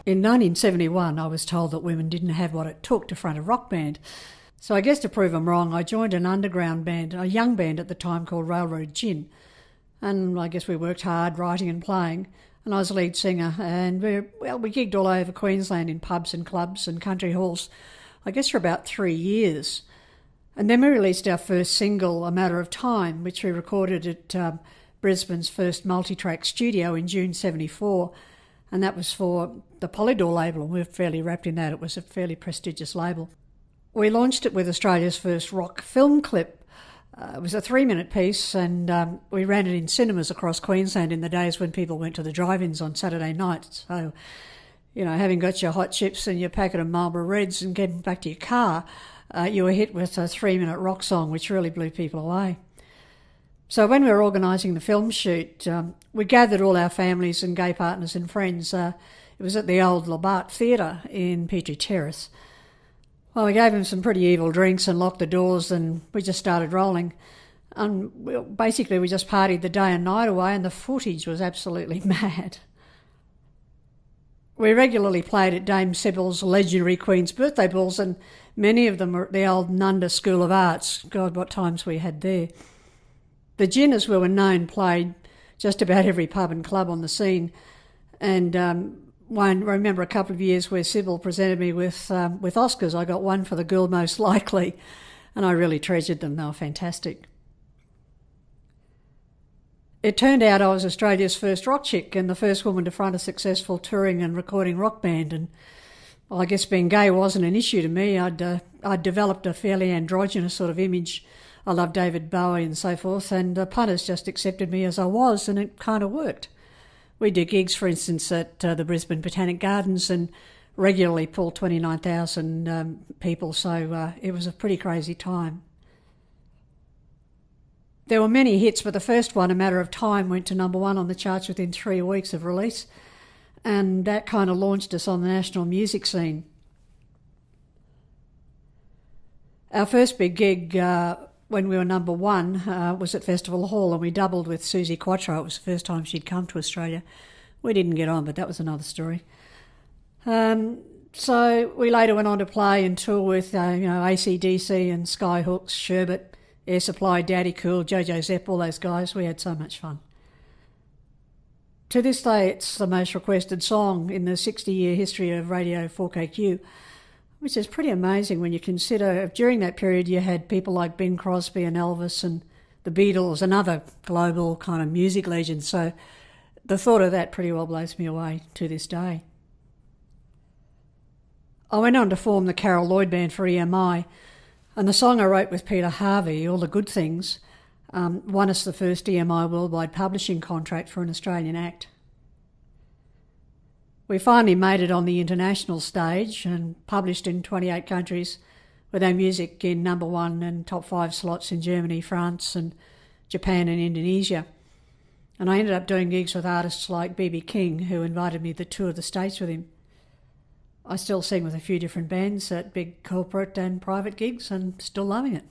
In 1971, I was told that women didn't have what it took to front a rock band. So I guess to prove them wrong, I joined an underground band, a young band at the time called Railroad Gin. And I guess we worked hard, writing and playing. And I was lead singer. And we gigged all over Queensland in pubs and clubs and country halls, I guess for about 3 years. And then we released our first single, A Matter of Time, which we recorded at Brisbane's first multi-track studio in June 1974. And that was for the Polydor label, and we were fairly wrapped in that. It was a fairly prestigious label. We launched it with Australia's first rock film clip. It was a 3-minute piece, and we ran it in cinemas across Queensland in the days when people went to the drive-ins on Saturday nights. So, you know, having got your hot chips and your packet of Marlboro Reds and getting back to your car, you were hit with a 3-minute rock song, which really blew people away. So when we were organising the film shoot, we gathered all our families and gay partners and friends. It was at the old Labat Theatre in Petrie Terrace. Well, we gave them some pretty evil drinks and locked the doors, and we just started rolling. And basically we just partied the day and night away, and the footage was absolutely mad. We regularly played at Dame Sybil's legendary Queen's birthday balls, and many of them were at the old Nunda School of Arts. God, what times we had there. The Gin, as we were known, played just about every pub and club on the scene. And I remember a couple of years where Sybil presented me with Oscars. I got one for The Girl Most Likely, and I really treasured them. They were fantastic. It turned out I was Australia's first rock chick and the first woman to front a successful touring and recording rock band. And well, I guess being gay wasn't an issue to me. I'd developed a fairly androgynous sort of image. I loved David Bowie and so forth, and the punters just accepted me as I was, and it kind of worked. We did gigs, for instance, at the Brisbane Botanic Gardens and regularly pulled 29,000 people, so it was a pretty crazy time. There were many hits, but the first one, A Matter of Time, went to number 1 on the charts within 3 weeks of release, and that kind of launched us on the national music scene. Our first big gig when we were number 1 was at Festival Hall, and we doubled with Susie Quattro. It was the first time she'd come to Australia. We didn't get on, but that was another story. So we later went on to play and tour with AC/DC and Skyhooks, Sherbet, Air Supply, Daddy Cool, Jojo Zepp, all those guys. We had so much fun. To this day, it's the most requested song in the 60-year history of Radio 4KQ, which is pretty amazing when you consider during that period you had people like Bing Crosby and Elvis and the Beatles and other global kind of music legends. So the thought of that pretty well blows me away to this day. I went on to form the Carol Lloyd Band for EMI, and the song I wrote with Peter Harvey, All the Good Things, won us the first EMI worldwide publishing contract for an Australian act. We finally made it on the international stage and published in 28 countries with our music in number 1 and top 5 slots in Germany, France and Japan and Indonesia. And I ended up doing gigs with artists like B.B. King, who invited me to tour the States with him. I still sing with a few different bands at big corporate and private gigs and still loving it.